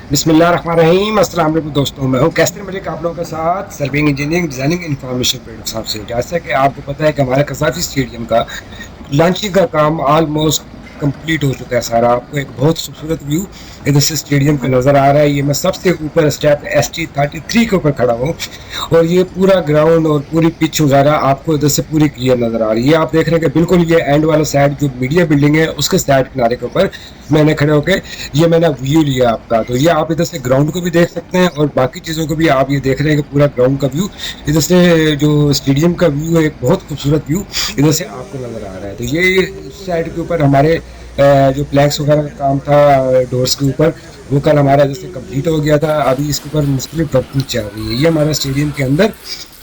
बिस्मिल्लाहिर्रहमानिर्रहीम। अस्सलाम वालेकुम दोस्तों, मैं हूं कैसर मलिक आप लोगों के साथ serving engineering designing information product से। जैसा कि आपको पता है कि हमारे कसाफी स्टेडियम का लॉन्चिंग का काम ऑलमोस्ट कंप्लीट हो चुका है सारा। आपको एक बहुत खूबसूरत व्यू इधर से स्टेडियम का नज़र आ रहा है। ये मैं सबसे ऊपर स्टेप ST33 के ऊपर खड़ा हूँ और ये पूरा ग्राउंड और पूरी पिच वगैरह आपको इधर से पूरी क्लियर नज़र आ रही है। आप देख रहे हैं कि बिल्कुल ये एंड वाला साइड जो मीडिया बिल्डिंग है उसके साइड किनारे के ऊपर मैंने खड़े होकर ये मैंने व्यू लिया आपका। तो ये आप इधर से ग्राउंड को भी देख सकते हैं और बाकी चीज़ों को भी आप ये देख रहे हैं कि पूरा ग्राउंड का व्यू इधर से जो स्टेडियम का व्यू है, एक बहुत खूबसूरत व्यू इधर से आपको नज़र आ रहा है। तो ये उस साइड के ऊपर हमारे जो प्लैक्स वगैरह का काम था डोर्स के ऊपर, वो कल हमारा जैसे कंप्लीट हो गया था। अभी इसके ऊपर मुख्तलिफ वर्किंग चल रही है। ये हमारा स्टेडियम के अंदर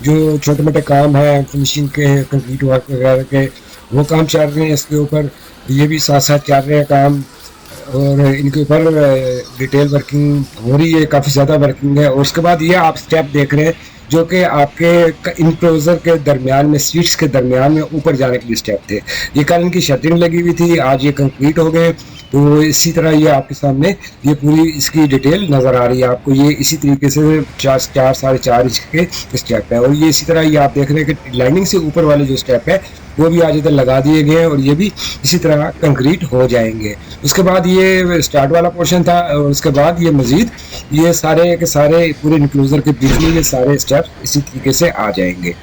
जो छोटे मोटे काम है फिनिशिंग के, कंक्रीट वर्क वगैरह के, वो काम चल रहे हैं इसके ऊपर। ये भी साथ साथ चल रहे हैं काम और इनके ऊपर डिटेल वर्किंग हो रही है, काफ़ी ज़्यादा वर्किंग है। और उसके बाद ये आप स्टेप देख रहे हैं जो कि आपके इनक्लोजर के दरमियान में, सीट्स के दरमियान में ऊपर जाने के लिए स्टेप थे। ये कल इनकी शटरिंग लगी हुई थी, आज ये कंप्लीट हो गए। तो इसी तरह ये आपके सामने ये पूरी इसकी डिटेल नज़र आ रही है आपको। ये इसी तरीके से 4-4.5 इंच के स्टेप है। और ये इसी तरह ये आप देख रहे हैं कि लाइनिंग से ऊपर वाले जो स्टेप है वो भी आज इधर लगा दिए गए हैं और ये भी इसी तरह कंक्रीट हो जाएंगे। उसके बाद ये स्टार्ट वाला पोर्शन था और उसके बाद ये मज़ीद ये सारे के सारे पूरे इंक्लोजर के बीच में ये सारे स्टेप इसी तरीके से आ जाएंगे।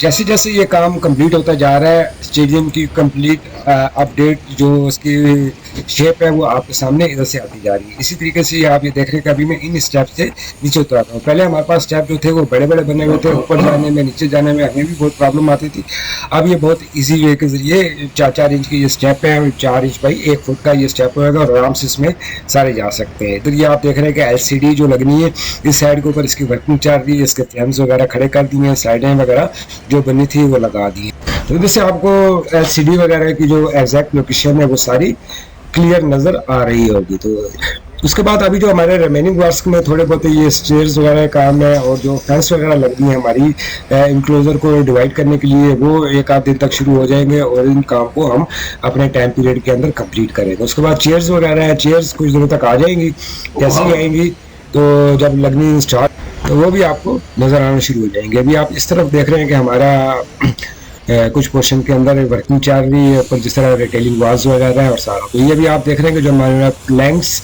जैसे जैसे ये काम कंप्लीट होता जा रहा है, स्टेडियम की कंप्लीट अपडेट जो उसकी शेप है वो आपके सामने इधर से आती जा रही है। इसी तरीके से आप ये देख रहे हैं कि अभी मैं इन स्टेप से नीचे उतराता हूँ। पहले हमारे पास स्टेप जो थे वो बड़े बड़े बने हुए थे, ऊपर जाने में नीचे जाने में हमें भी बहुत प्रॉब्लम आती थी। अब ये बहुत ईजी वे के जरिए 4-4 इंच के ये स्टेप है, 4 इंच बाई 1 फुट का ये स्टेप होगा और आराम से इसमें सारे जा सकते हैं। इधर ये आप देख रहे हैं कि LCD जो लगनी है इस साइड के ऊपर, इसकी वर्किंग चल रही है। इसके फ्रेम्स वगैरह खड़े कर दिए हैं, साइडें वगैरह जो बनी थी वो लगा दी। तो जैसे आपको LCD वगैरह की जो एग्जैक्ट लोकेशन है वो सारी क्लियर नज़र आ रही होगी। तो उसके बाद अभी जो हमारे रिमेनिंग वर्क्स में थोड़े बहुत ये स्टेयर्स वगैरह काम है और जो फेंस वगैरह लगनी है हमारी इंक्लोजर को डिवाइड करने के लिए, वो 1-8 दिन तक शुरू हो जाएंगे और इन काम को हम अपने टाइम पीरियड के अंदर कंप्लीट करेंगे। उसके बाद चेयर्स वगैरह है, चेयर्स कुछ दिनों तक आ जाएंगी। जैसे ही आएंगी तो जब लगनी स्टार्ट तो वो भी आपको नज़र आना शुरू हो जाएंगे। अभी आप इस तरफ देख रहे हैं कि हमारा कुछ पोर्शन के अंदर वर्किंग चल रही है, ऊपर जिस तरह रिटेलिंग वाल्स वगैरह है और सारा। तो ये भी आप देख रहे हैं कि जो हमारे प्लैंक्स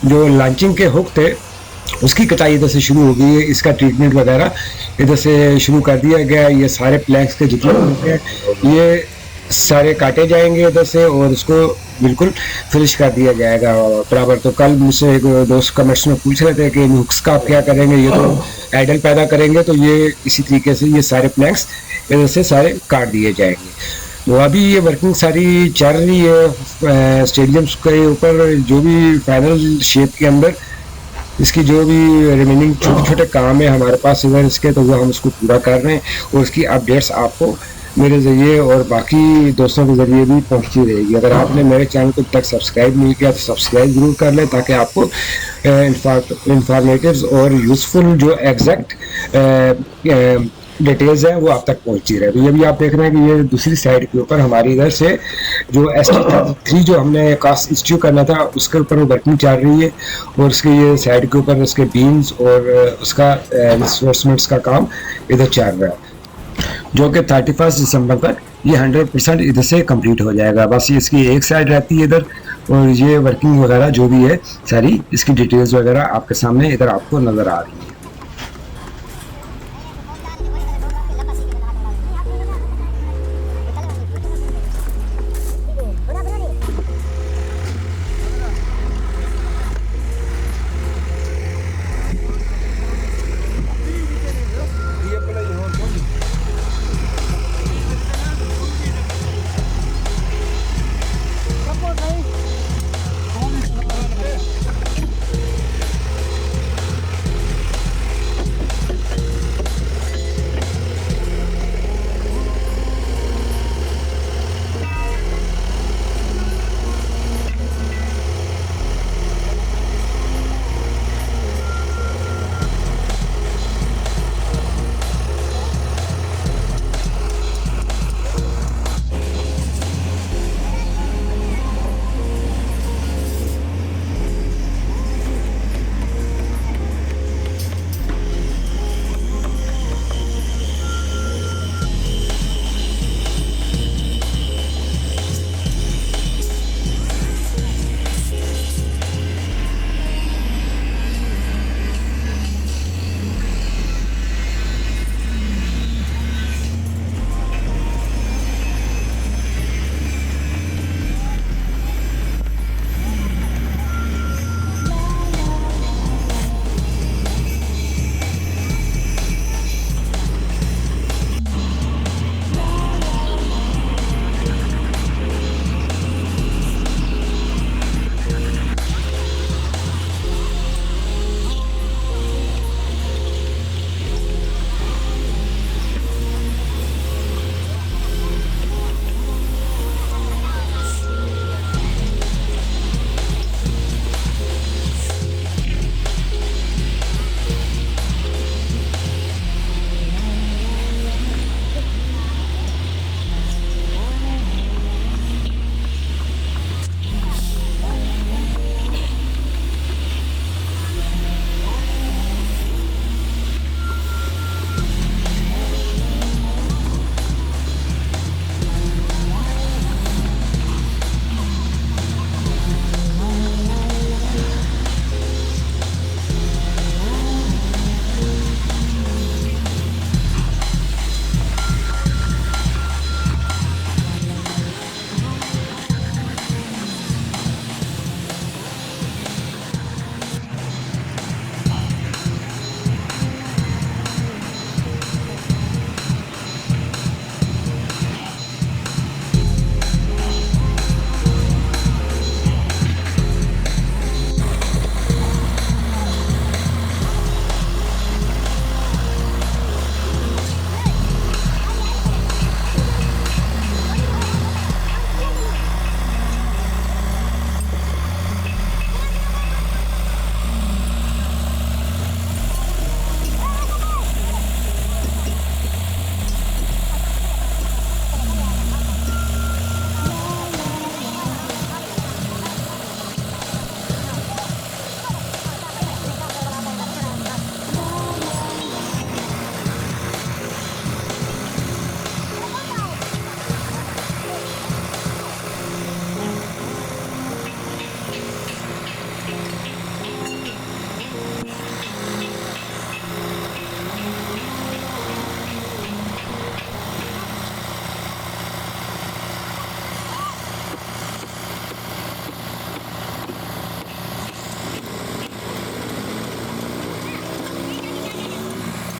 जो लॉन्चिंग के हुक थे उसकी कटाई इधर से शुरू हो गई है। इसका ट्रीटमेंट वगैरह इधर से शुरू कर दिया गया है। ये सारे प्लैंक्स के जितने हैं ये सारे काटे जाएंगे इधर से और उसको बिल्कुल फिनिश कर दिया जाएगा बराबर। तो कल मुझसे एक दोस्त कमेंट्स में पूछ रहे थे कि हुक्स का आप क्या करेंगे, ये तो आइडल पैदा करेंगे। तो ये इसी तरीके से ये सारे प्लैंक्स इधर से सारे काट दिए जाएंगे। तो अभी ये वर्किंग सारी चल रही है स्टेडियम्स के ऊपर। जो भी फाइनल शेप के अंदर इसकी जो भी रिमेनिंग छोटे छोटे काम है हमारे पास इधर इसके, तो वो हम उसको पूरा कर रहे हैं और उसकी अपडेट्स आपको मेरे ज़रिए और बाकी दोस्तों के ज़रिए भी पहुंचती रहेगी। अगर आपने मेरे चैनल को अब तक सब्सक्राइब नहीं किया तो सब्सक्राइब ज़रूर कर लें ताकि आपको इंफॉर्मेटिव्स और यूज़फुल जो एग्जैक्ट डिटेल्स हैं वो आप तक पहुंची रहे। तो ये भी आप देख रहे हैं कि ये दूसरी साइड के ऊपर हमारी इधर से जो ST33 जो हमने कास्ट इंस्टीट्यूट करना था उसके ऊपर वर्किंग चल रही है और उसके ये साइड के ऊपर उसके बीम्स और उसका रिइंफोर्समेंट्स का काम इधर चल रहा है, जो कि 31 दिसंबर तक ये 100% इधर से कंप्लीट हो जाएगा। बस ये इसकी एक साइड रहती है इधर और ये वर्किंग वगैरह जो भी है सारी इसकी डिटेल्स वगैरह आपके सामने इधर आपको नज़र आ रही है।